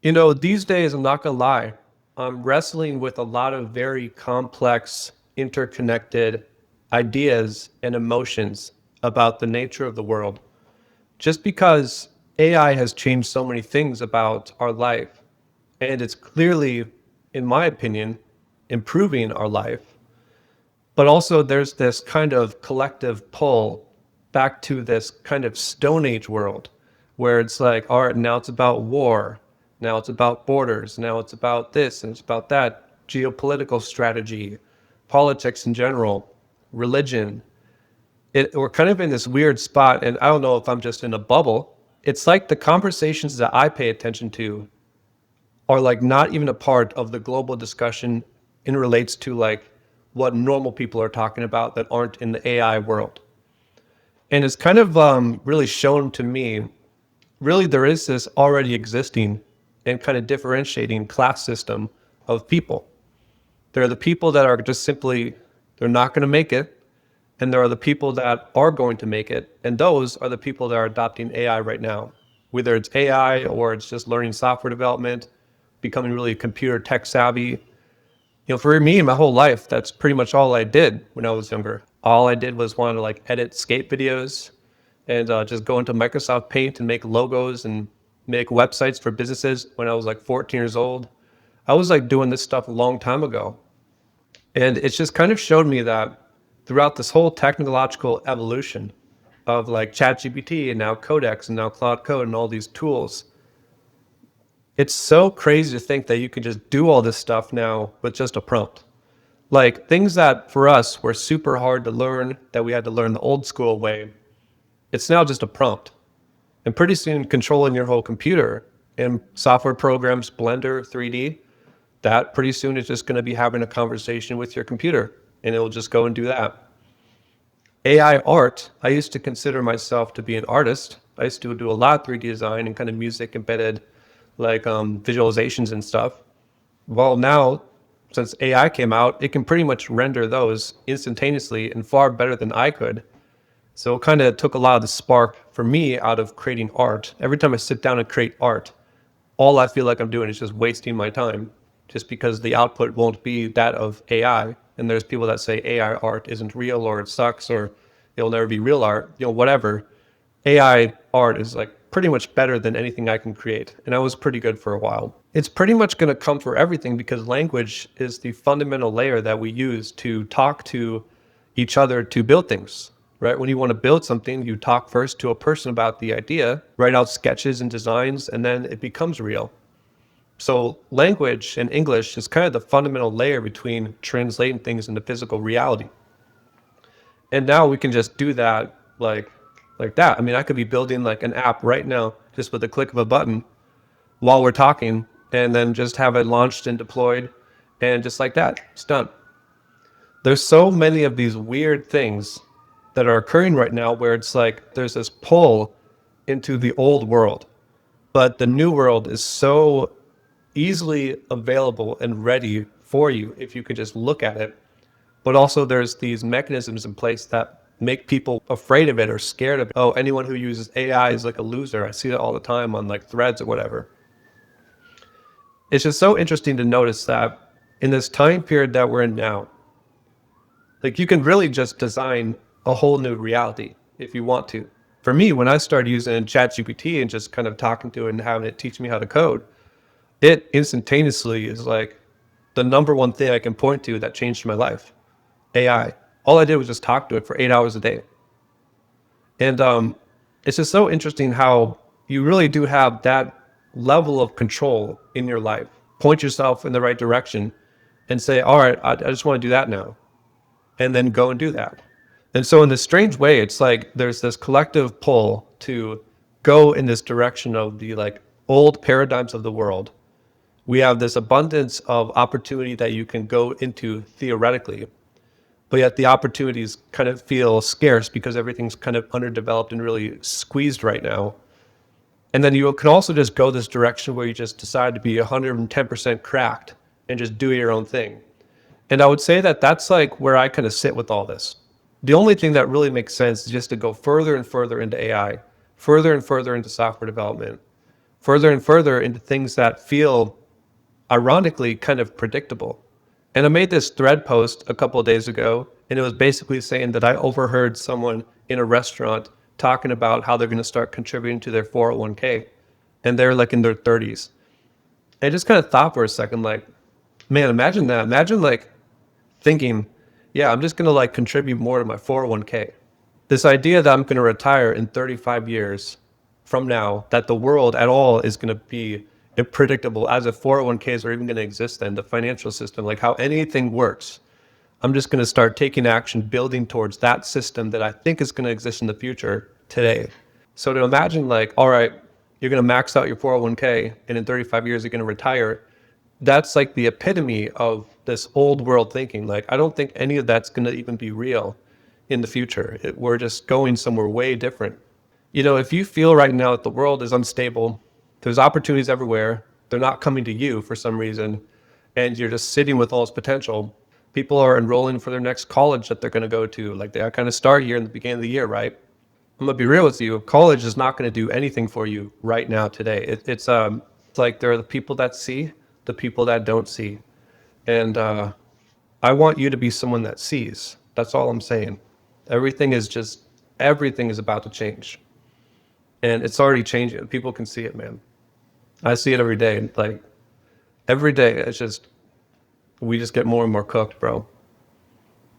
These days, I'm not gonna lie, I'm wrestling with a lot of very complex, interconnected ideas and emotions about the nature of the world. Just because AI has changed so many things about our life, and it's clearly, in my opinion, improving our life, but also there's this kind of collective pull back to this kind of Stone Age world where it's like, all right, now it's about war. Now it's about borders. Now it's about this and it's about that. Geopolitical strategy, politics in general, religion. We're kind of in this weird spot. And I don't know if I'm just in a bubble. It's like the conversations that I pay attention to are like not even a part of the global discussion in relates to like what normal people are talking about that aren't in the AI world. And it's kind of really shown to me, really there is this already existing and kind of differentiating class system of people. There are the people that are just simply, they're not going to make it. And there are the people that are going to make it. And those are the people that are adopting AI right now. Whether it's AI or it's just learning software development, becoming really computer tech savvy. For me, my whole life, that's pretty much all I did when I was younger. All I did was want to like edit skate videos and just go into Microsoft Paint and make logos and make websites for businesses when I was like 14 years old. I was like doing this stuff a long time ago. And it's just kind of showed me that throughout this whole technological evolution of like ChatGPT and now Codex and now Cloud Code and all these tools, it's so crazy to think that you can just do all this stuff now with just a prompt. Like things that for us were super hard to learn, that we had to learn the old school way, it's now just a prompt. And pretty soon controlling your whole computer and software programs, Blender, 3D, that pretty soon is just going to be having a conversation with your computer and it'll just go and do that. AI art, I used to consider myself to be an artist. I used to do a lot of 3D design and kind of music embedded like visualizations and stuff. Well, now, since AI came out, it can pretty much render those instantaneously and far better than I could. So it kind of took a lot of the spark for me out of creating art. Every time I sit down and create art, all I feel like I'm doing is just wasting my time just because the output won't be that of AI. And there's people that say AI art isn't real or it sucks or it'll never be real art, whatever. AI art is like pretty much better than anything I can create. And I was pretty good for a while. It's pretty much going to come for everything because language is the fundamental layer that we use to talk to each other to build things, right? When you want to build something, you talk first to a person about the idea, write out sketches and designs, and then it becomes real. So language and English is kind of the fundamental layer between translating things into physical reality. And now we can just do that like that. I mean, I could be building like an app right now just with the click of a button while we're talking and then just have it launched and deployed and just like that, it's done. There's so many of these weird things that are occurring right now where it's like there's this pull into the old world, but the new world is so easily available and ready for you if you could just look at it. But also there's these mechanisms in place that make people afraid of it or scared of it. Oh, anyone who uses AI is like a loser. I see that all the time on like threads or whatever. It's just so interesting to notice that in this time period that we're in now, like you can really just design a whole new reality if you want to. For me, when I started using ChatGPT and just kind of talking to it and having it teach me how to code, it instantaneously is like the number one thing I can point to that changed my life. AI. All I did was just talk to it for 8 hours a day. And it's just so interesting how you really do have that level of control in your life. Point yourself in the right direction and say, all right, I just want to do that now. And then go and do that. And so in this strange way, it's like there's this collective pull to go in this direction of the like old paradigms of the world. We have this abundance of opportunity that you can go into theoretically, but yet the opportunities kind of feel scarce because everything's kind of underdeveloped and really squeezed right now. And then you can also just go this direction where you just decide to be 110% cracked and just do your own thing. And I would say that that's like where I kind of sit with all this. The only thing that really makes sense is just to go further and further into AI, further and further into software development, further and further into things that feel ironically kind of predictable. And I made this thread post a couple of days ago, and it was basically saying that I overheard someone in a restaurant talking about how they're going to start contributing to their 401k, and they're like in their 30s. I just kind of thought for a second, like, man, imagine that. Imagine like thinking, yeah, I'm just going to like contribute more to my 401k. This idea that I'm going to retire in 35 years from now, that the world at all is going to be unpredictable, as if 401ks are even going to exist then, the financial system, like how anything works. I'm just going to start taking action, building towards that system that I think is going to exist in the future today. So to imagine like, all right, you're going to max out your 401k and in 35 years you're going to retire. That's like the epitome of this old world thinking. Like, I don't think any of that's going to even be real in the future. We're just going somewhere way different. You know, if you feel right now that the world is unstable, there's opportunities everywhere, they're not coming to you for some reason, and you're just sitting with all this potential. People are enrolling for their next college that they're going to go to. Like, they kind of start here in the beginning of the year, right? I'm gonna be real with you. College is not going to do anything for you right now today. It's like there are the people that see, the people that don't see, and I want you to be someone that sees. That's all I'm saying. Everything is just everything is about to change, and it's already changing. People can see it, man. I see it every day. Like every day, it's just we just get more and more cooked, bro.